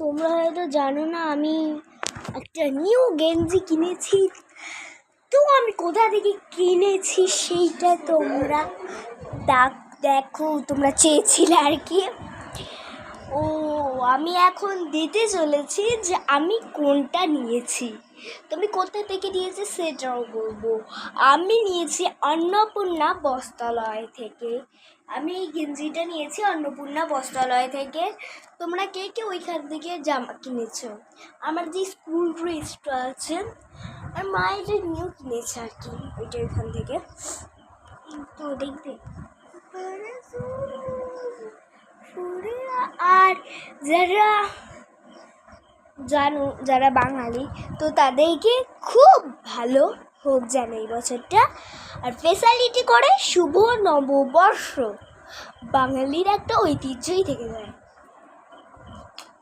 তোমরা হয়তো জানো না, আমি একটা নিউ গেঞ্জি কিনেছি। তো আমি কোথা থেকে কিনেছি সেইটা তোমরা দেখো, তোমরা চেয়েছিলে আর কি। ও, আমি এখন দিতে চলেছি যে আমি কোনটা নিয়েছি। তুমি কোথা থেকে নিয়েছি সেটাও বলবো। আমি নিয়েছি অন্নপূর্ণা বস্ত্রালয় থেকে। আমি এই গেঞ্জিটা নিয়েছি অন্নপূর্ণা বস্ত্রালয় থেকে। তোমরা কে কে ওইখান থেকে জামা কিনেছো? আমার যে স্কুল ড্রেসটা আছে আর মায়ের যে নিউ কিনেছে আর কি, ওইটা ওইখান থেকে। তো দেখবে আর যারা বাঙালি, তো তাদেরকে খুব ভালো হোক যেন এই বছরটা। আর ফেসিলিটি করে শুভ নববর্ষ বাঙালির একটা ঐতিহ্যই থেকে যায়।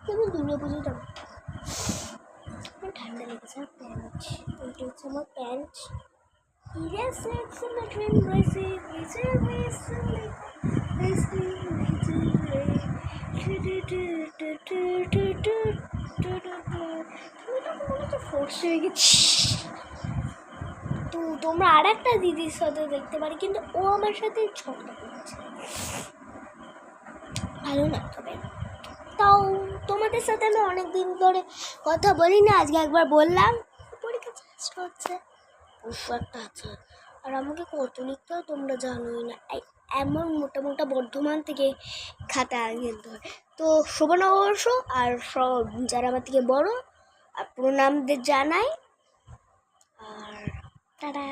তুমি দুর্গা পুজোটা ঠান্ডা লেগেছে। প্যান্ট, এইটা হচ্ছে আমার প্যান্ট। তো তোমরা আর একটা দিদির সাথে দেখতে পারি, কিন্তু ও আমার সাথে ঝগড়া করছে, ভালো না। তবে তাও তোমাদের সাথে আমি অনেক দিন ধরে কথা বলি না, আজকে একবার বললাম। পরীক্ষা চেষ্টা হচ্ছে, একটা আছে। আর আমাকে কত লিখতে হয় তোমরা জানোই না, এমন মোটা মোটা বর্ধমান থেকে খাতা কিনতে হয়। তো শুভ নববর্ষ, আর সব যারা আমার থেকে বড় আর প্রণামদের জানাই। আর টাটা।